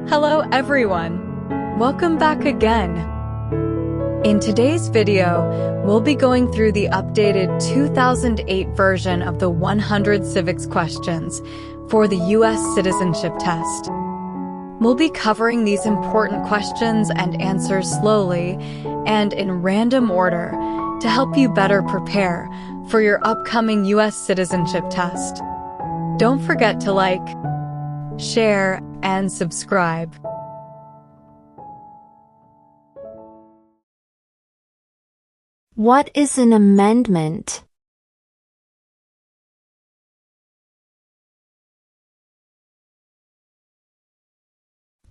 Hello everyone! Welcome back again! In today's video, we'll be going through the updated 2008 version of the 100 civics questions for the U.S. Citizenship Test. We'll be covering these important questions and answers slowly and in random order to help you better prepare for your upcoming U.S. Citizenship Test. Don't forget to like, share, and subscribe. What is an amendment?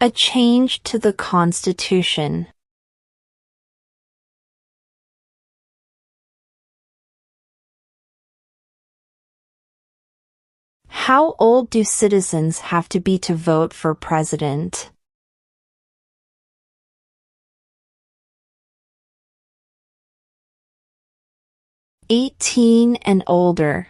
A change to the Constitution. How old do citizens have to be to vote for president? "18 and older."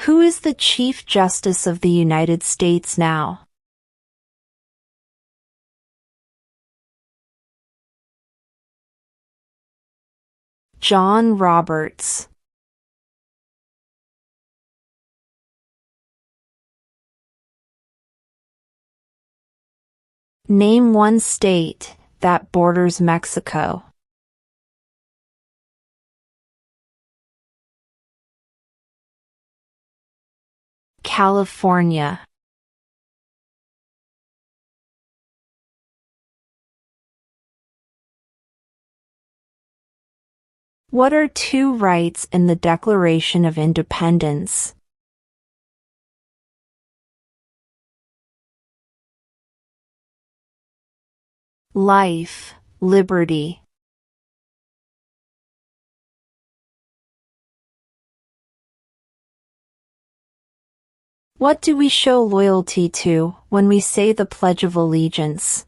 Who is the Chief Justice of the United States now? John Roberts. Name one state that borders Mexico. California. What are two rights in the Declaration of Independence? Life, liberty. What do we show loyalty to when we say the Pledge of Allegiance?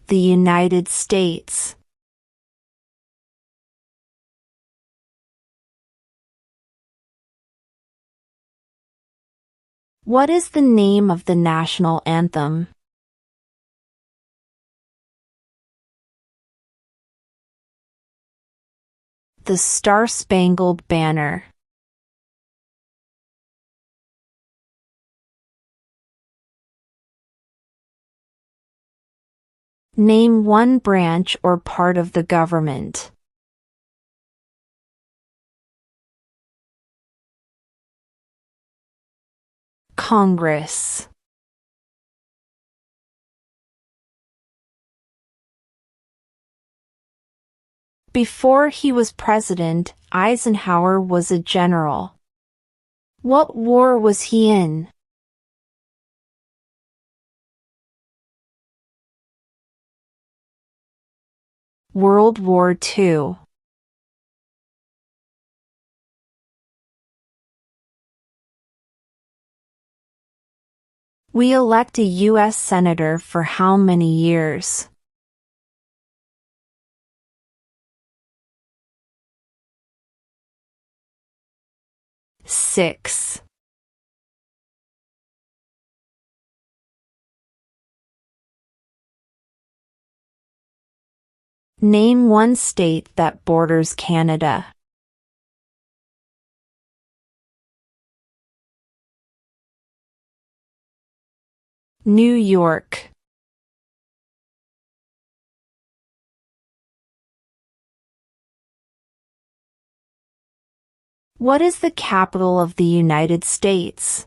The United States. What is the name of the national anthem? The Star-Spangled Banner. Name one branch or part of the government. Congress. Before he was president, Eisenhower was a general. What war was he in? World War II. We elect a U.S. Senator for how many years? Six. Name one state that borders Canada. New York. What is the capital of the United States?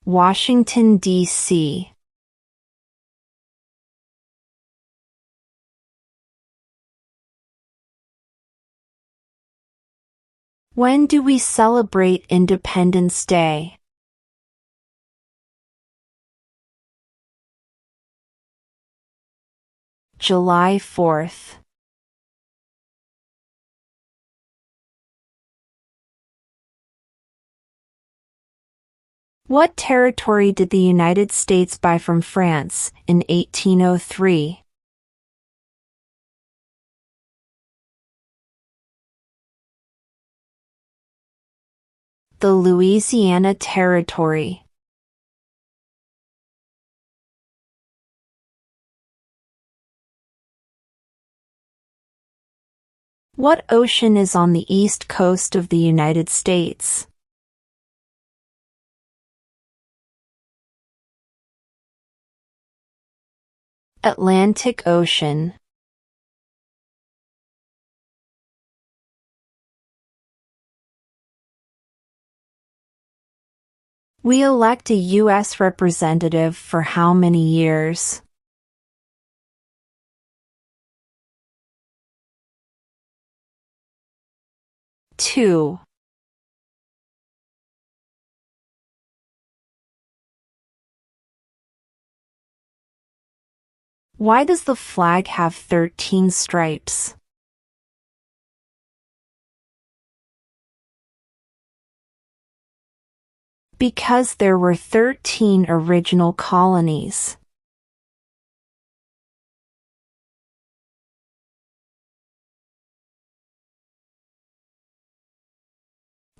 Washington, D.C. When do we celebrate Independence Day? July 4th. What territory did the United States buy from France in 1803? The Louisiana Territory. What ocean is on the east coast of the United States? Atlantic Ocean. We elect a U.S. representative for how many years? Two. Why does the flag have 13 stripes? Because there were 13 original colonies.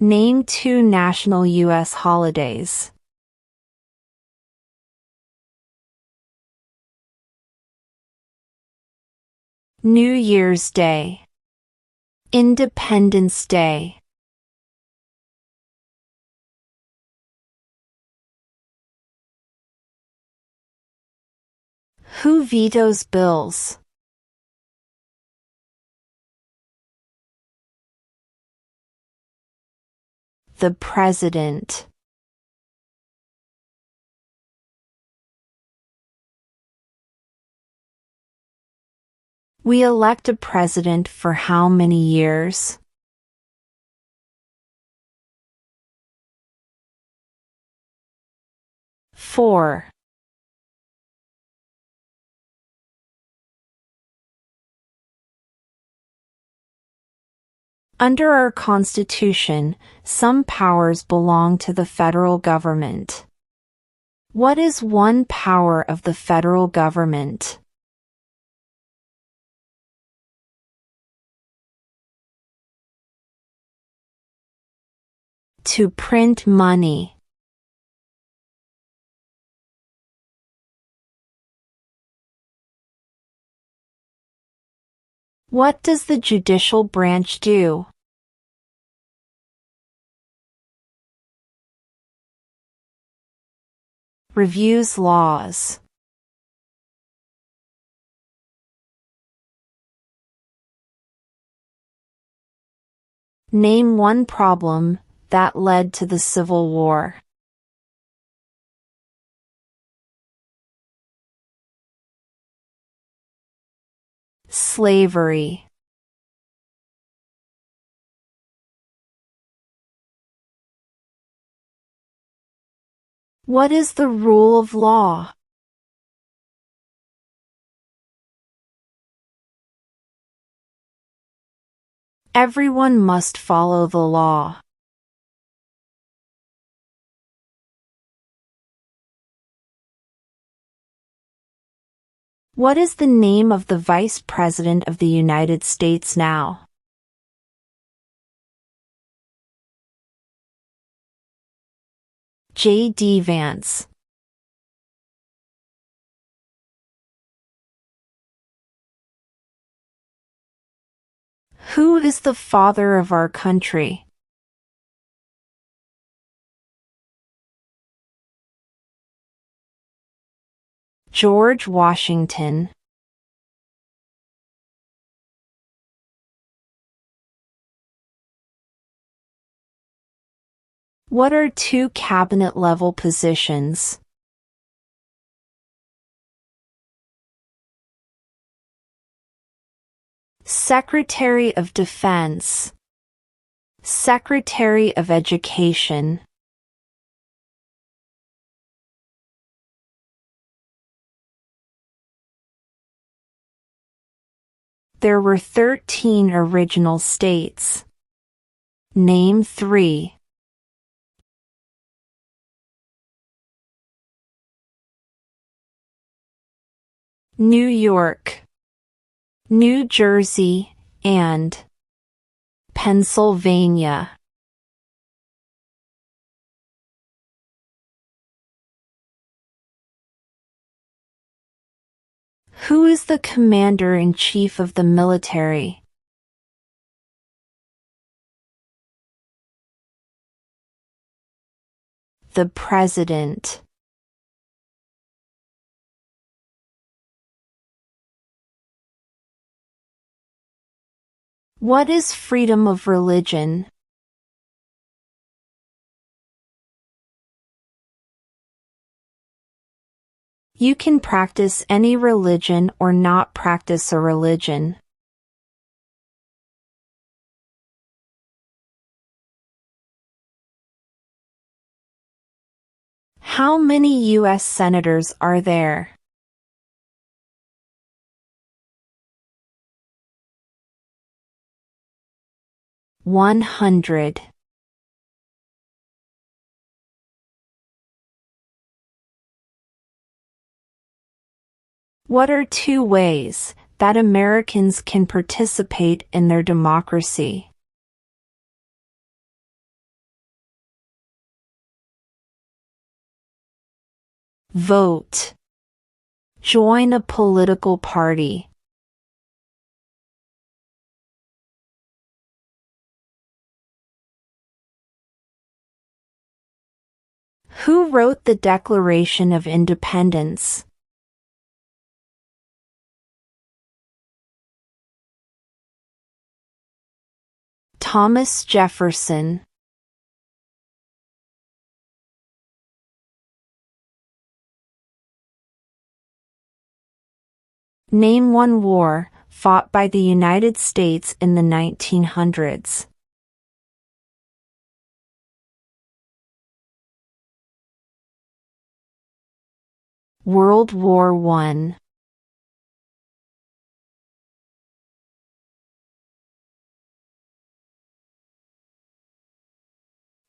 Name 2 national U.S. holidays. New Year's Day. Independence Day. Who vetoes bills? The President. We elect a president for how many years? 4. Under our Constitution, some powers belong to the federal government. What is one power of the federal government? To print money. What does the judicial branch do? Reviews laws. Name one problem that led to the Civil War. Slavery. What is the rule of law? Everyone must follow the law. What is the name of the Vice President of the United States now? J.D. Vance. Who is the father of our country? George Washington. What are 2 cabinet-level positions? Secretary of Defense. Secretary of Education. There were 13 original states. Name 3. New York, New Jersey, and Pennsylvania. Who is the commander-in-chief of the military? The President. What is freedom of religion? You can practice any religion or not practice a religion. How many U.S. senators are there? $100. What are 2 ways that Americans can participate in their democracy? Vote. Join a political party. Who wrote the Declaration of Independence? Thomas Jefferson. Name one war fought by the United States in the 1900s. World War I.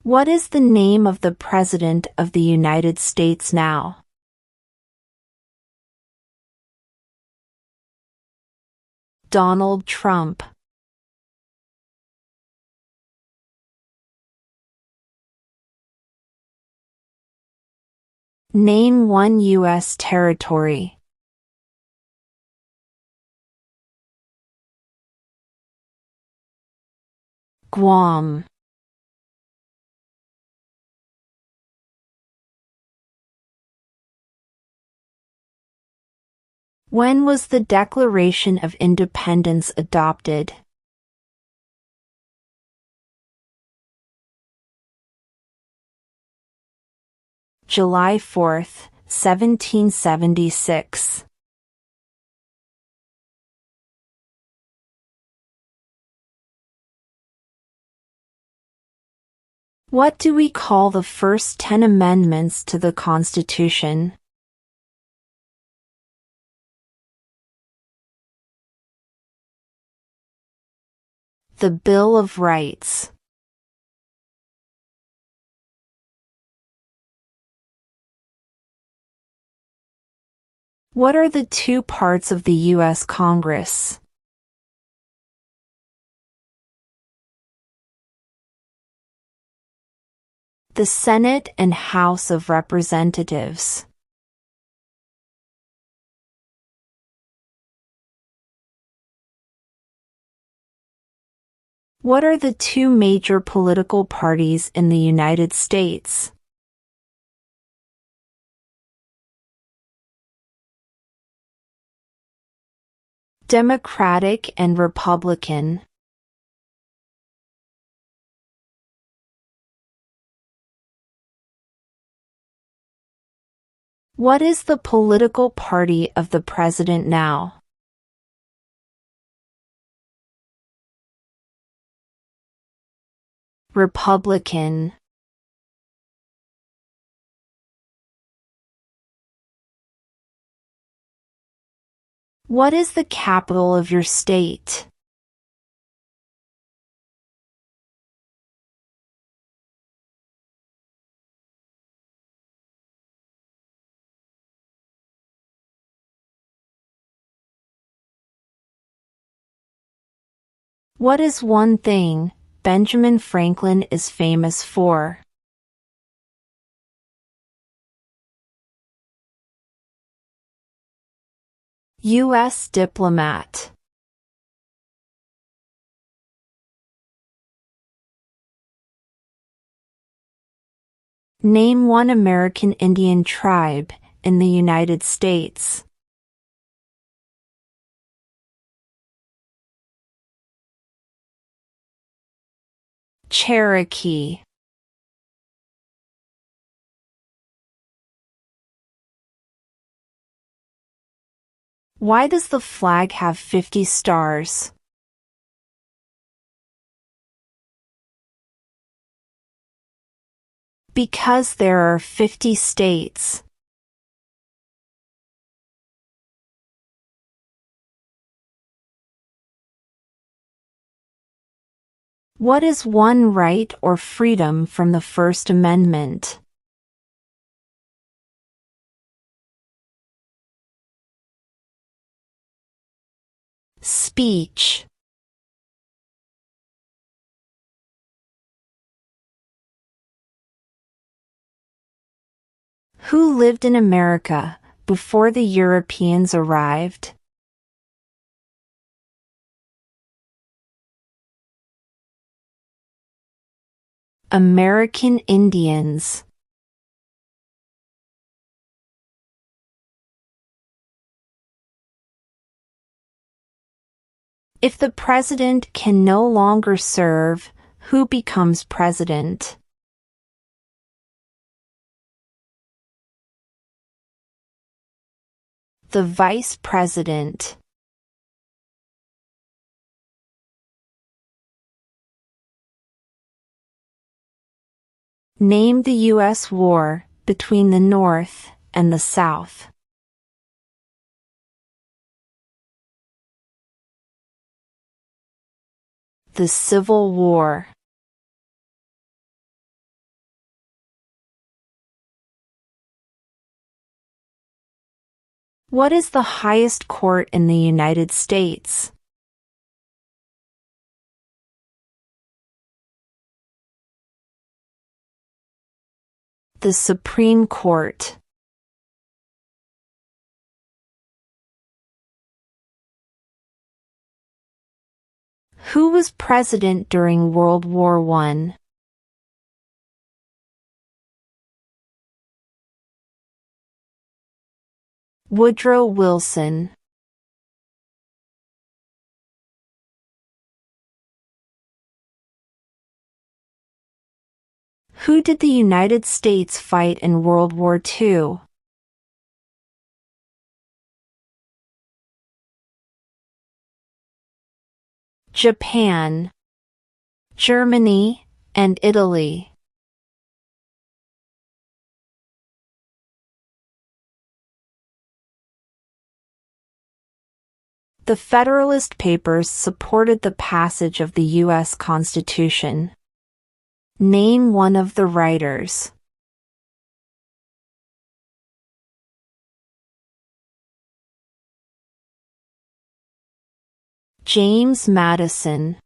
What is the name of the President of the United States now? Donald Trump. Name one U.S. territory. Guam. When was the Declaration of Independence adopted? July 4, 1776. What do we call the first 10 amendments to the Constitution? The Bill of Rights. What are the 2 parts of the U.S. Congress? The Senate and House of Representatives. What are the 2 major political parties in the United States? Democratic and Republican. What is the political party of the president now? Republican. What is the capital of your state? What is one thing Benjamin Franklin is famous for? U.S. diplomat. Name one American Indian tribe in the United States. Cherokee. Why does the flag have 50 stars? Because there are 50 states. What is one right or freedom from the First Amendment? Speech. Who lived in America before the Europeans arrived? American Indians. If the president can no longer serve, who becomes president? The vice president. Name the U.S. war between the North and the South. The Civil War. What is the highest court in the United States? The Supreme Court. Who was president during World War I? Woodrow Wilson. Who did the United States fight in World War II? Japan, Germany, and Italy. The Federalist Papers supported the passage of the U.S. Constitution. Name one of the writers. James Madison.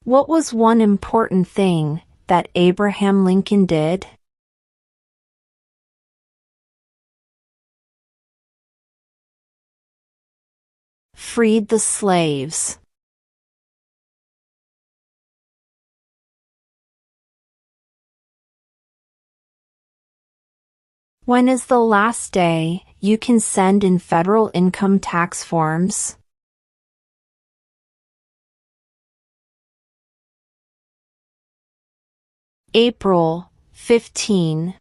What was one important thing that Abraham Lincoln did? Freed the slaves. When is the last day you can send in federal income tax forms? April 15.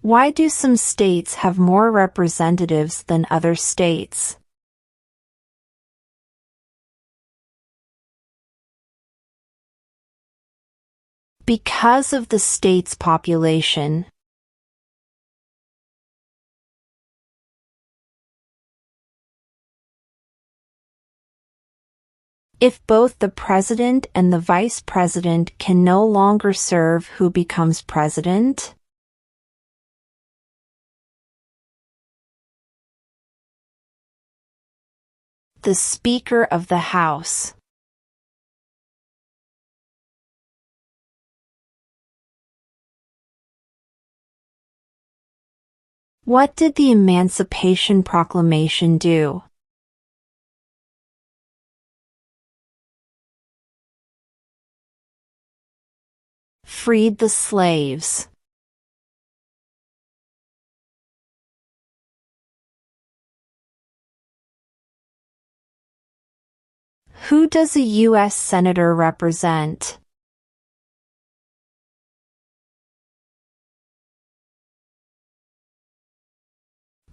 Why do some states have more representatives than other states? Because of the state's population. If both the president and the vice president can no longer serve, who becomes president? The Speaker of the House. What did the Emancipation Proclamation do? Freed the slaves. Who does a U.S. Senator represent?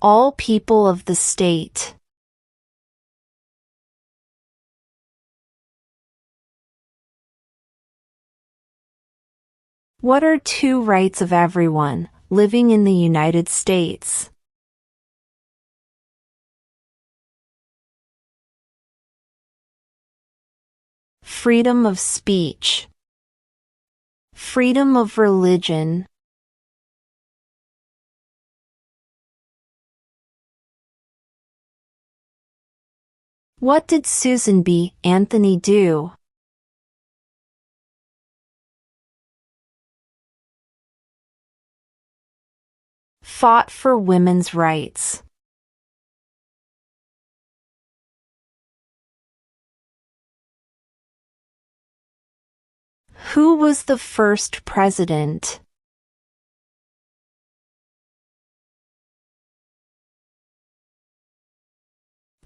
All people of the state. What are two rights of everyone living in the United States? Freedom of speech. Freedom of religion. What did Susan B. Anthony do? Fought for women's rights. Who was the first president?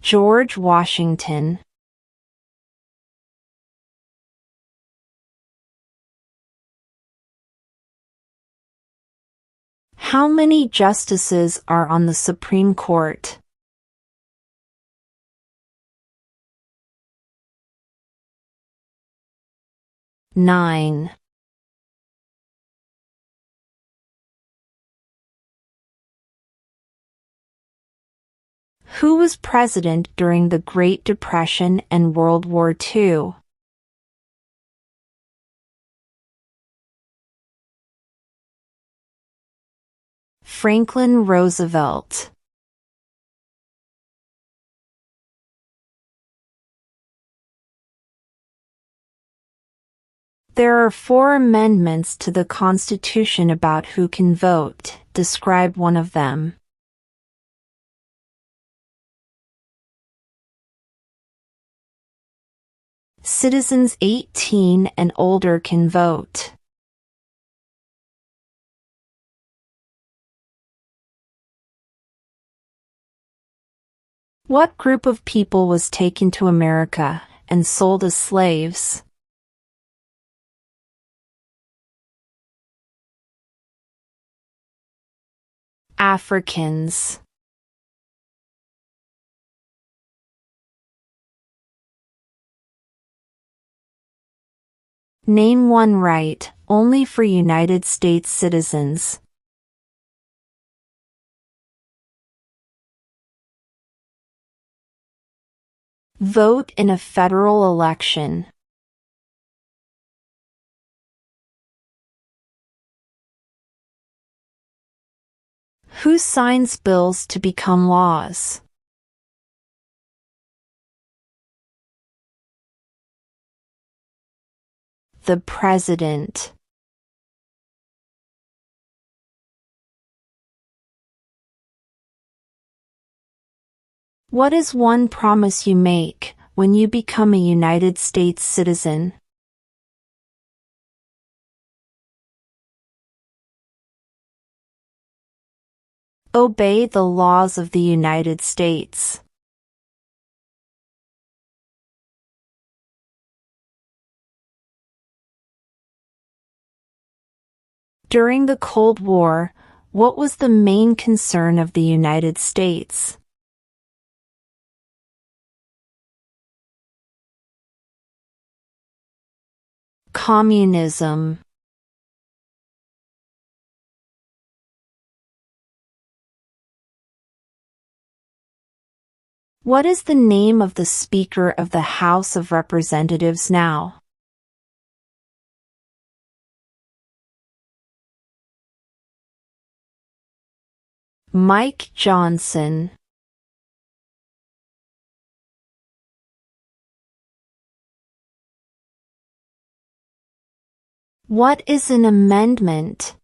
George Washington. How many justices are on the Supreme Court? 9. Who was president during the Great Depression and World War II? Franklin Roosevelt. There are 4 amendments to the Constitution about who can vote. Describe one of them. Citizens 18 and older can vote. What group of people was taken to America and sold as slaves? Africans. Name one right, only for United States citizens. Vote in a federal election. Who signs bills to become laws? The President. What is one promise you make when you become a United States citizen? Obey the laws of the United States. During the Cold War, what was the main concern of the United States? Communism. What is the name of the Speaker of the House of Representatives now? Mike Johnson. What is an amendment?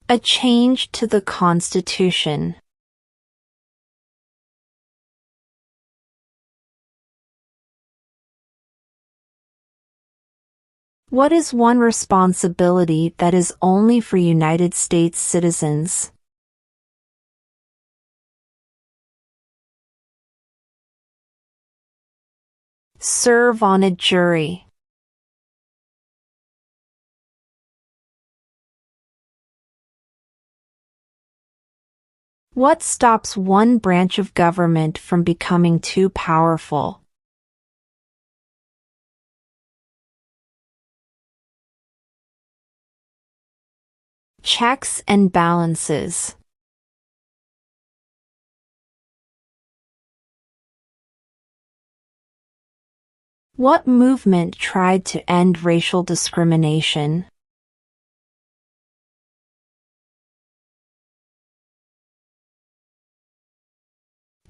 A change to the Constitution. What is one responsibility that is only for United States citizens? Serve on a jury. What stops one branch of government from becoming too powerful? Checks and balances. What movement tried to end racial discrimination?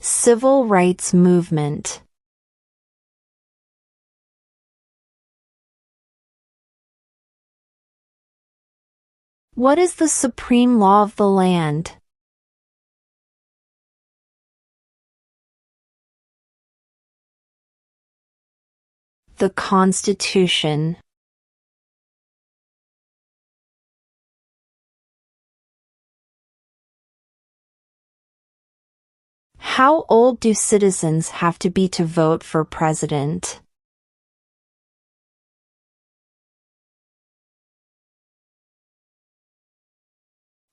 Civil rights movement. What is the supreme law of the land? The Constitution. How old do citizens have to be to vote for president?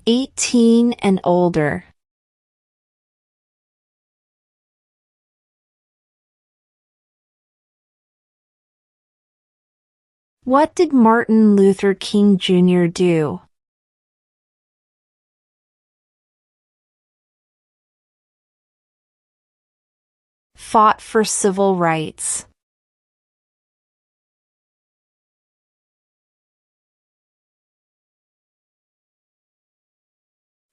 18 and older. What did Martin Luther King Jr. do? Fought for civil rights.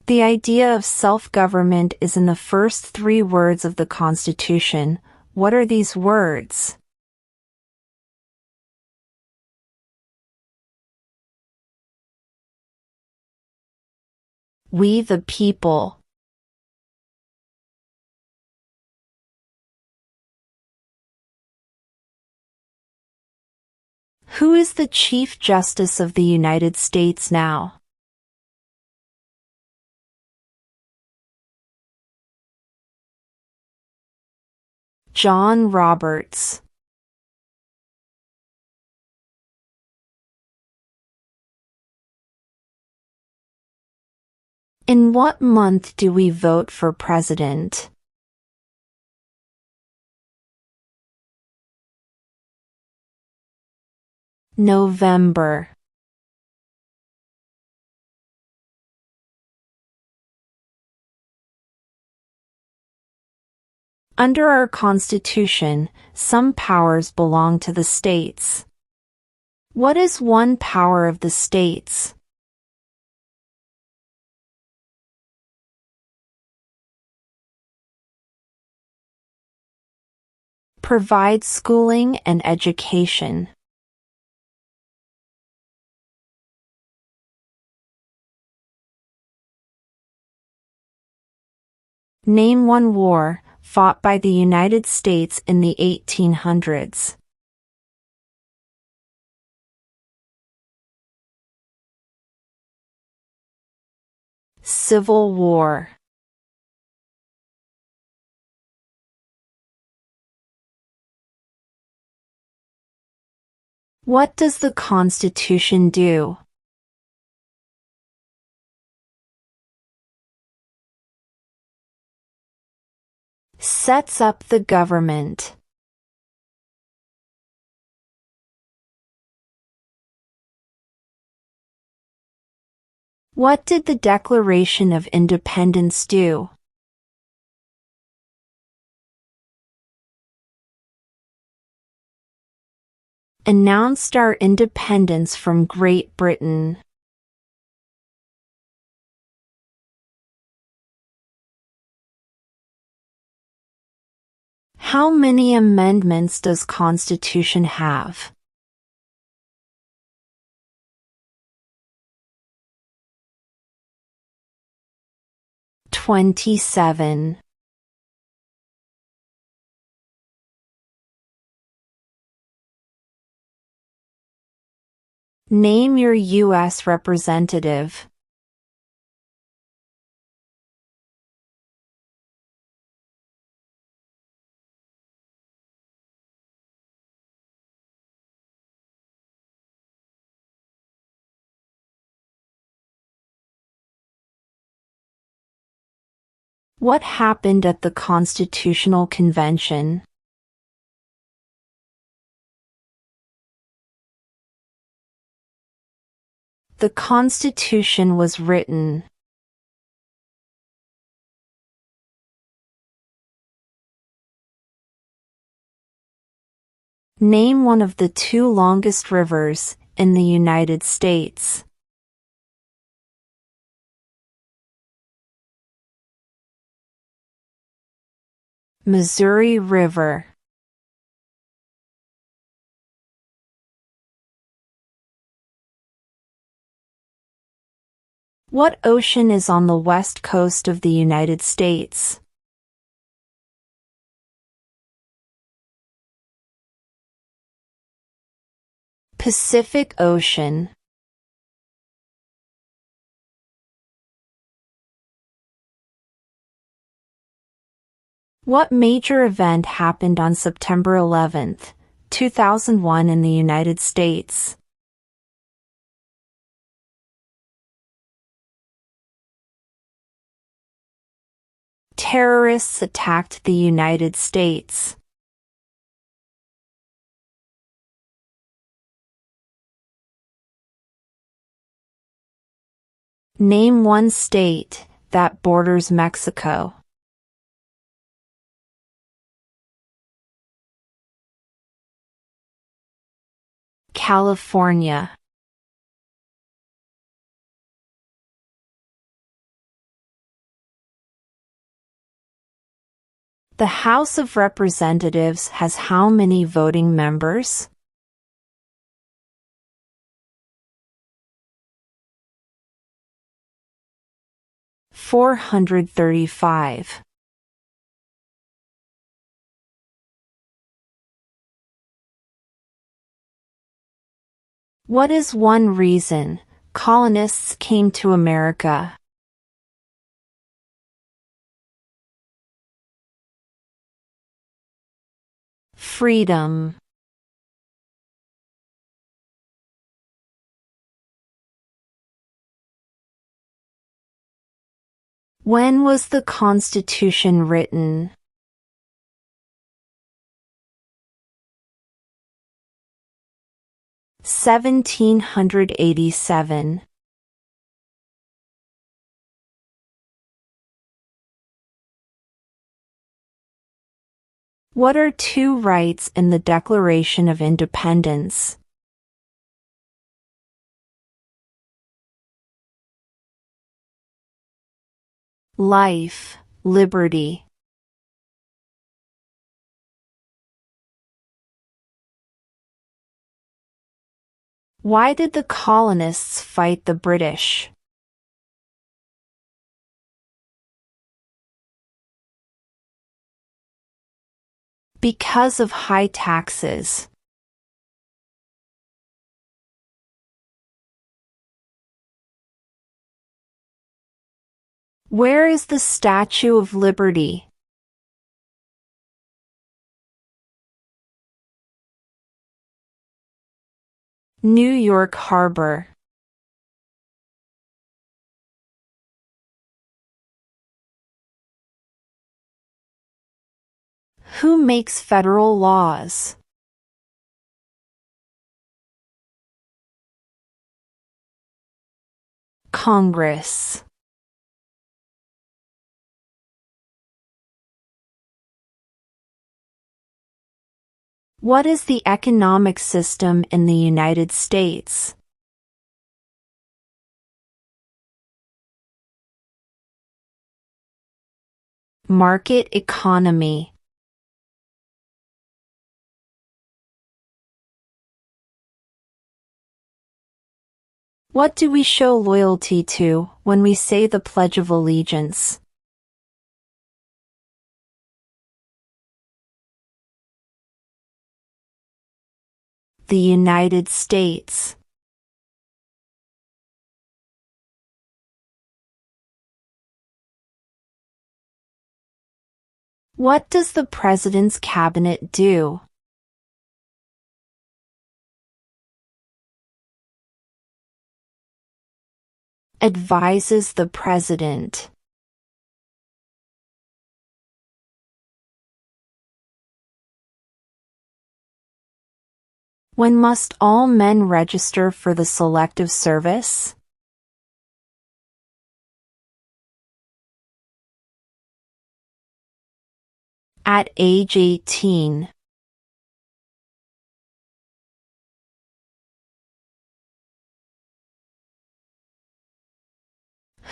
The idea of self-government is in the first 3 words of the Constitution. What are these words? We the people. Who is the Chief Justice of the United States now? John Roberts. In what month do we vote for president? November. Under our Constitution, some powers belong to the states. What is one power of the states? Provide schooling and education. Name one war fought by the United States in the 1800s. Civil War. What does the Constitution do? Sets up the government. What did the Declaration of Independence do? Announced our independence from Great Britain. How many amendments does Constitution have? 27. Name your U.S. representative. What happened at the Constitutional Convention? The Constitution was written. Name one of the two longest rivers in the United States. Missouri River. What ocean is on the west coast of the United States? Pacific Ocean. What major event happened on September 11, 2001 in the United States? Terrorists attacked the United States. Name one state that borders Mexico. California. The House of Representatives has how many voting members? 435. What is one reason colonists came to America? Freedom. When was the Constitution written? (1787). What are two rights in the Declaration of Independence? Life, liberty. Why did the colonists fight the British? Because of high taxes. Where is the Statue of Liberty? New York Harbor. Who makes federal laws? Congress. What is the economic system in the United States? Market economy. What do we show loyalty to when we say the Pledge of Allegiance? The United States. What does the President's Cabinet do? Advises the President. When must all men register for the Selective Service? At age 18.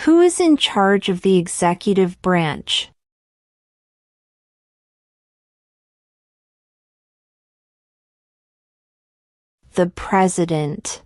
Who is in charge of the executive branch? The President.